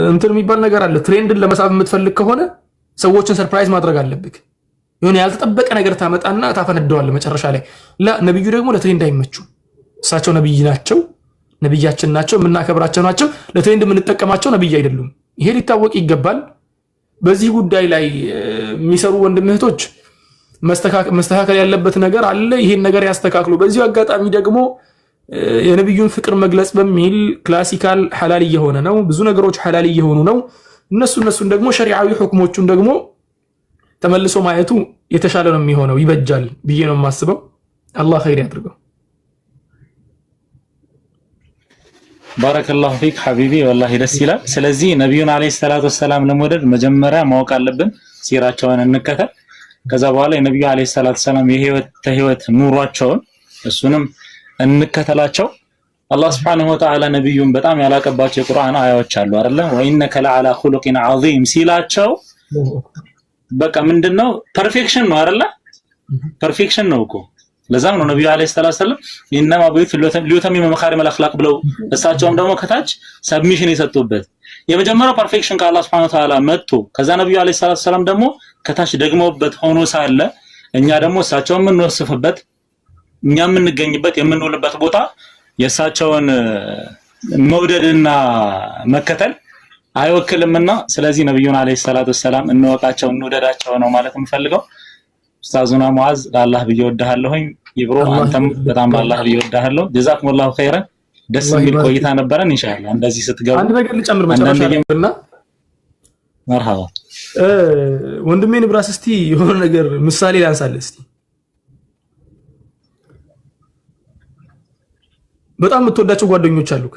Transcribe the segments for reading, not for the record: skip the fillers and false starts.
እንትን የሚባል ነገር አለ። ትሬንድን ለመሳብ የምትፈልግ ከሆነ ሰዎችን ሰርፕራይዝ ማድረግ አለብህ። የሆነ ያልተጠበቀ ነገር ታመጣና ታፈነደዋለህ መጨረሻ ላይ። ነብዩ ደግሞ ለትሬንድ አይመቹም። እሳቸው ነብይ ናቸው፣ ነብያችን ናቸው፣ የምናከብራቸው ናቸው። ለትሬንድ የምንጠቀማቸው ነብይ አይደሉም። ይሄ ሊታወቅ ይገባል። በዚህ ጉዳይ ላይ የሚሰሩ ወንድም እህቶች መስተካከል ያለበት ነገር አለ። ይሄን ነገር ያስተካክሉ። በዚሁ አጋጣሚ ደግሞ የነብዩን ፍቅር መግለጽ በሚል ክላሲካል ሐላል እየሆነ ነው። ብዙ ነገሮች ሐላል እየሆኑ ነው። እነሱን ደግሞ ሸሪዓዊ ሁክሞቹን ደግሞ ተመልሶ ማየቱ የተሻለ ነው የሚሆነው፣ ይበጃል ብዬ ነው የማስበው። አላህ ኸይር ያድርገው። ባረከላሁ ፊክ ሐቢቢ ወላሂ ደስ ይላል። ስለዚህ ነብዩን አለይሂ ሰላቱ ወሰላም ለመውደድ መጀመሪያ ማወቅ አለብን፣ ሲራቸውን እንከተል። ከዛ በኋላ የነብዩ አለይሂ ሰላቱ ወሰላም የህይወት ኑሯቸውን እሱንም እንከተላቸው። አላህ Subhanahu Wa Ta'ala ነብዩን በጣም ያላቀባቸው የቁርአን አያዎች አሉ አይደለ? ወኢነከ ለዓላ ኹሉቂን ዐዚም ሲላቸው በቃ ምንድነው ፐርፌክሽን ነው አይደለ? ፐርፌክሽን ነው እኮ። ለዛም ነው ነብዩ አለይሂ ሰላቱ ወሰለም ኢነማ በይት ሊዩተሚመ መካሪመል አኽላቅ ብለው እሳቸውም ደግሞ ከታች ሰብሚሽን የሰጡበት የመጀመሪያው ፐርፌክሽን ከአላህ Subhanahu Wa Ta'ala መጥቶ ከዛ ነብዩ አለይሂ ሰላቱ ወሰለም ደግሞ ከታች ደግመውበት ሆኖ ሳለ እኛ ደግሞ እሳቸውን የምንወስፍበት እኛ የምንገኝበት የምንውልበት ቦታ የእሳቸውን መውደድና መከተል አይወክልምና ስለዚህ ነብዩን አለይሂ ሰላቱ ወሰላም እንወቃቸው እንውደዳቸው ነው ማለት የምፈልገው። ኡስታዙና ሙአዝ ለአላህ ብዬ ወድሃለሁኝ። ይብሮ አንተም በጣም ለአላህ ብዬ ወድሃለሁ። ጀዛኩሙላሁ ኸይረን። ደስ የሚል ቆይታ ነበረን። ኢንሻአላህ እንደዚህ ስትገቡ አንድ ነገር ልጨምር መጨረሻ ላይና መርሐባ ወንድሜ ንብራስ እስቲ የሆነ ነገር ምሳሌ ላንሳልህ እስቲ። በጣም የምትወዳቸው ጓደኞች አሉክ።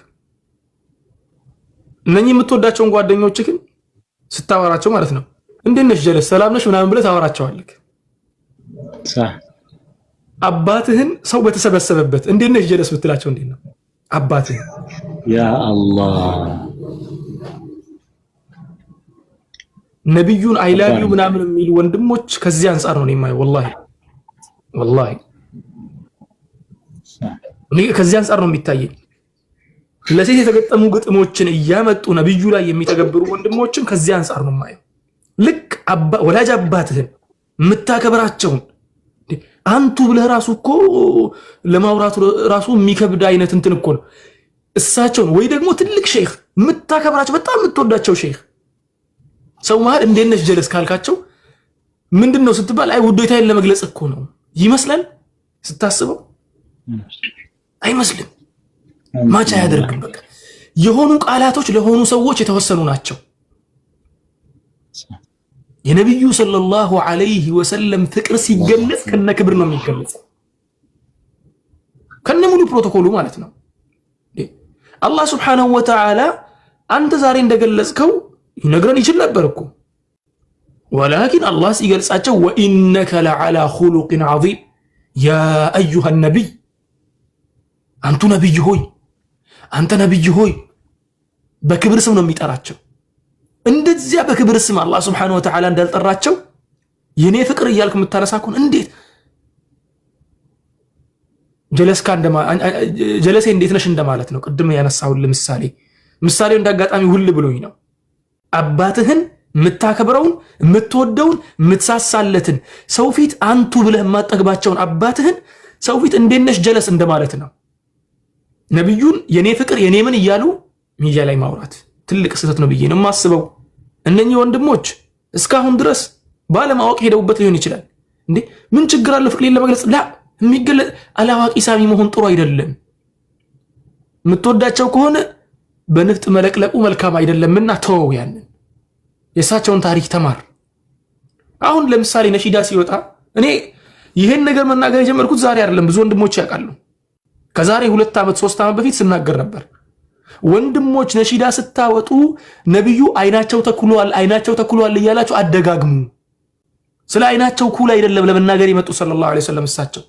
እነኚህ የምትወዳቸውን ጓደኞች ግን ስታወራቸው ማለት ነው እንዴት ነሽ ጀለስ ሰላም ነሽ ምናምን ብለህ ታወራቸዋለህ። አባትህን ሰው በተሰበሰበበት እንዴት ነሽ ጀለስ ብትላቸው እንዴት ነው አባትህን? ያ አላህ ነብዩን አይላቪዩ ምናምን የሚሉ ወንድሞች ከዚህ አንፃር ነው የማየው። ወላሂ ከዚህ አንፃር ነው የሚታየኝ። ለሴት የተገጠሙ ግጥሞችን እያመጡ ነብዩ ላይ የሚተገብሩ ወንድሞችን ከዚህ አንፃር ነው የማየው። ልክ ወላጅ አባትህን የምታከብራቸውን አንቱ ብለህ ራሱ እኮ ለማውራት ራሱ የሚከብድ አይነት እንትን እኮ ነው። እሳቸውን ወይ ደግሞ ትልቅ ሼክ የምታከብራቸው በጣም የምትወዳቸው ሼክ ሰው መሃል እንዴት ነሽ ጀለስ ካልካቸው ምንድነው ስትባል አይ ውዴታዬን ለመግለጽ እኮ ነው ይመስላል። ስታስበው አይመስልም። ማቻ ያደርግም። በቃ የሆኑ ቃላቶች ለሆኑ ሰዎች የተወሰኑ ናቸው። የነብዩ ሰለላሁ ዐለይሂ ወሰለም ፍቅር ሲገለጽ ከነ ክብር ነው የሚገለጽ፣ ከነ ሙሉ ፕሮቶኮሉ ማለት ነው። አላህ Subhanahu Wa Ta'ala አንተ ዛሬ እንደገለጽከው ይነግረን ይችል ነበር እኮ ወላኪን አላህ ሲገልጻቸው ወኢነከ ለዓላ ኹሉቂን ዐዚም ያ አዩሃ ነቢይ አንቱ ነብይ ሆይ አንተ ነብይ ሆይ በክብር ስም ነው የሚጠራቸው። እንደዚያ በክብር ስም አላህ Subhanahu Wa Ta'ala እንዳልጠራቸው የኔ ፍቅር እያልክ የምታነሳኩን እንዴት ጀለሴ እንዴት ነሽ እንደማለት ነው። ቅድም ያነሳው ምሳሌው እንዳጋጣሚ ሁል ብሎኝ ነው። አባትህን የምታከብረውን የምትወደውን የምትሳሳለትን ሰው ፊት አንቱ ብለህ የማጠግባቸውን አባትህን ሰው ፊት እንዴት ነሽ ጀለስ እንደማለት ነው። ነብዩን የኔ ፍቅር የኔ ምን እያሉ ሚዲያ ላይ ማውራት ትልቅ ስህተት ነው ብዬ ነው የማስበው። እነኚህ ወንድሞች እስካሁን ድረስ ባለማወቅ ሄደውበት ሊሆን ይችላል። እንዴ ምን ችግር አለ ፍቅሬን ለመግለጽ? የሚገለጽ አላዋቂ ሳሚ መሆን ጥሩ አይደለም። የምትወዳቸው ከሆነ በንፍጥ መለቅለቁ መልካም አይደለምና ተወው። ያንን የእሳቸውን ታሪክ ተማር። አሁን ለምሳሌ ነሺዳ ሲወጣ እኔ ይሄን ነገር መናገር የጀመርኩት ዛሬ አይደለም። ብዙ ወንድሞች ያውቃሉ። ከዛሬ 2 ዓመት 3 ዓመት በፊት ስናገር ነበር። ወንድሞች ነሺዳ ስታወጡ ነብዩ አይናቸው ተኩሏል እያላችሁ አደጋግሙ። ስለ አይናቸው ኩል አይደለም ለመናገር የመጡት ሰለላሁ ዐለይሂ ወሰለም። እሳቸው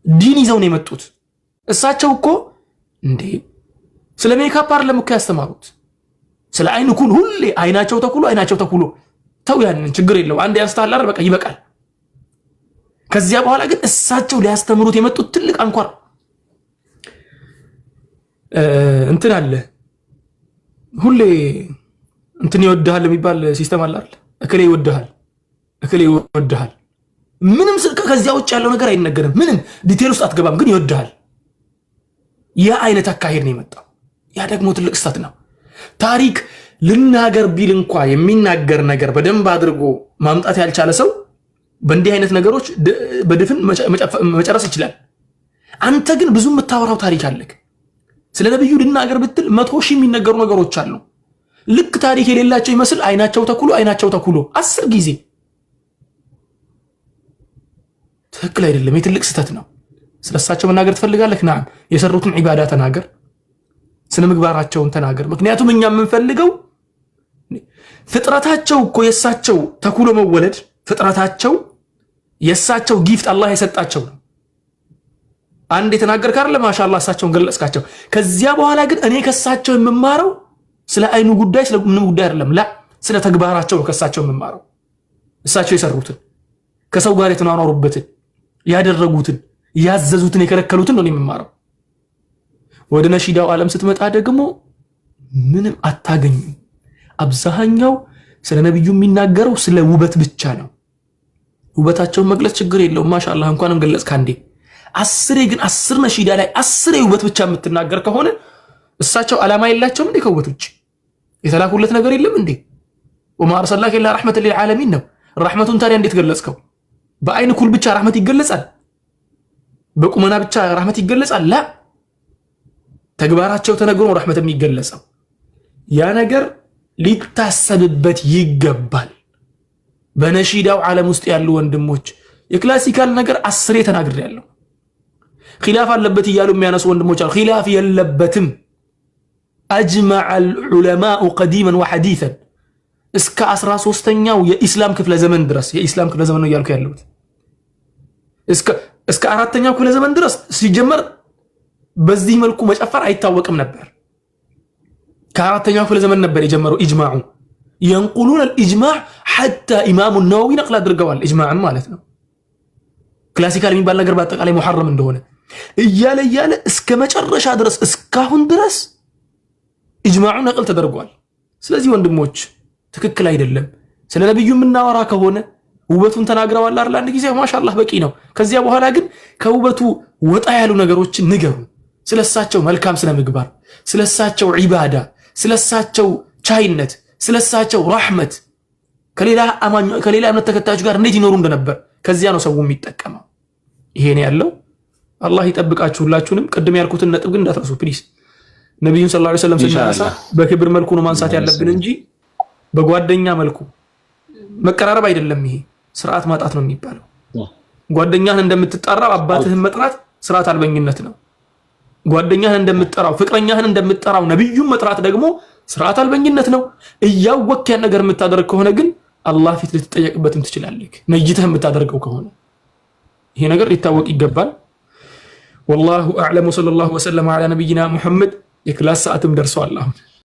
ዲን ይዘው ነው የመጡት። እሳቸው እኮ እንዴ ስለ ሜካፕ አይደለም እኮ ያስተማሩት፣ ስለ አይን ኩል ሁሌ አይናቸው ተኩሎ ተው፣ ያንን ችግር የለው አንድ ያንስታላር በቃ ይበቃል። ከዚያ በኋላ ግን እሳቸው ሊያስተምሩት የመጡት ትልቅ አንኳር እንትን አለ። ሁሌ እንትን ይወድሃል የሚባል ሲስተም አለ አይደል? እከሌ ይወድሃል። ምንም ከዚያ ውጭ ያለው ነገር አይነገርም። ምንም ዲቴል ውስጥ አትገባም፣ ግን ይወድሃል። ያ አይነት አካሄድ ነው የመጣው። ያ ደግሞ ትልቅ ስህተት ነው። ታሪክ ልናገር ቢል እንኳ የሚናገር ነገር በደንብ አድርጎ ማምጣት ያልቻለ ሰው በእንዲህ አይነት ነገሮች በድፍን መጨረስ ይችላል። አንተ ግን ብዙ የምታወራው ታሪክ አለክ። ስለ ነብዩ ልናገር ብትል 100 ሺህ የሚነገሩ ነገሮች አሉ። ልክ ታሪክ የሌላቸው ይመስል አይናቸው ተኩሎ 10 ጊዜ። ትክክል አይደለም። የትልቅ ስህተት ነው። ስለሳቸው መናገር ትፈልጋለህ? ናም የሰሩትን ዒባዳ ተናገር፣ ስነ ምግባራቸውን ተናገር። ምክንያቱም እኛ የምንፈልገው ፍጥረታቸው እኮ የሳቸው ተኩሎ መወለድ ፍጥረታቸው የሳቸው ጊፍት አላህ የሰጣቸው ነው። አንድ የተናገር ካለ ማሻአላህ እሳቸውን ገለጽካቸው። ከዚያ በኋላ ግን እኔ ከሳቸው የምማረው ስለ አይኑ ጉዳይ ስለ ምንም ጉዳይ አይደለም። ላ ስለ ተግባራቸው ነው ከሳቸው የምማረው። እሳቸው የሰሩትን ከሰው ጋር የተኗኗሩበትን ያደረጉትን ያዘዙትን የከለከሉትን ነው የምማረው። ወደ ነሺዳው ዓለም ስትመጣ ደግሞ ምንም አታገኙም። አብዛኛው ስለ ነብዩ የሚናገረው ስለ ውበት ብቻ ነው። ውበታቸውን መግለጽ ችግር የለውም ማሻአላህ እንኳንም ገለጽክ አንዴ። 10 ግን 10 ነሺዳ ላይ 10 ውበት ብቻ የምትናገር ከሆነ እሳቸው ዓላማ የላቸውም እንዴ? ከውበት ውጭ የተላኩለት ነገር የለም እንዴ? ወማ አርሰልናከ ኢላ ረሕመተን ሊልዓለሚን ነው። ረሕመቱን ታዲያ እንዴት ገለጽከው? በአይን ኩል ብቻ ረሕመት ይገለጻል? በቁመና ብቻ ረሕመት ይገለጻል? ላ ተግባራቸው ተነግሮ ረሕመት የሚገለጸው ያ ነገር ሊታሰብበት ይገባል። በነሺዳው ዓለም ውስጥ ያሉ ወንድሞች የክላሲካል ነገር 10 ተናግሬያለሁ። ኺላፍ አለበት እያሉ የሚያነሱ ወንድሞች አሉ። ኺላፍ የለበትም። አጅመዐ አልዑለማኡ ቀዲመን ወሐዲሰን እስከ 13ኛው የኢስላም ክፍለ ዘመን ድረስ የኢስላም ክፍለ ዘመን ነው እያልኩ ያለሁት እስከ 4ኛው ክፍለ ዘመን ድረስ ሲጀመር በዚህ መልኩ መጨፈር አይታወቅም ነበር። ከ4ኛው ክፍለ ዘመን ነበር የጀመረው ኢጅማዑ። ينقلون الإجماع حتى إمام النووي نقل أدرقوال إجماعا مالتنا كلاسيكال من بالنا قربات عليه محرم እንደሆነ እያለ እስከ መጨረሻ ድረስ እስካሁን ድረስ ኢጅማዑ ነቅል ተደርጓል። ስለዚህ ወንድሞች ትክክል አይደለም። ስለ ነብዩ የምናወራ ከሆነ ውበቱን ተናግረዋል አይደል? አንድ ጊዜ ማሻአላህ በቂ ነው። ከዚያ በኋላ ግን ከውበቱ ወጣ ያሉ ነገሮችን ንገሩ። ስለሳቸው መልካም ስነ ምግባር፣ ስለሳቸው ዒባዳ፣ ስለሳቸው ቻይነት፣ ስለሳቸው ረሕመት ከሌላ እምነት ተከታዮች ጋር እንዴት ይኖሩ እንደነበር ከዚያ ነው ሰው የሚጠቀመው። ይሄ ነው ያለው። አላህ ይጠብቃችሁ ሁላችሁንም። ቅድም ያልኩትን ነጥብ ግን እንዳትረሱ ፕሊዝ። ነብዩን ሰለላሁ ዐለይሂ ወሰለም ስናነሳ በክብር መልኩ ነው ማንሳት ያለብን እንጂ በጓደኛ መልኩ መቀራረብ አይደለም። ይሄ ስርዓት ማጣት ነው የሚባለው። ጓደኛህን እንደምትጠራው አባትህን መጥራት ስርዓት አልበኝነት ነው። ጓደኛህን እንደምትጠራው ፍቅረኛህን እንደምትጠራው ነብዩን መጥራት ደግሞ ስርዓት አልበኝነት ነው። እያወቅህ ያን ነገር የምታደርግ ከሆነ ግን አላህ ፊት ልትጠየቅበትም ትችላለህ። ነይተህ የምታደርገው ከሆነ ይሄ ነገር ሊታወቅ ይገባል። ወላሁ አዕለም ወሰለላሁ ወሰለም ዐላ ነቢይና ሙሐመድ። የክላስ ሰዓትም ደርሷል አሁን።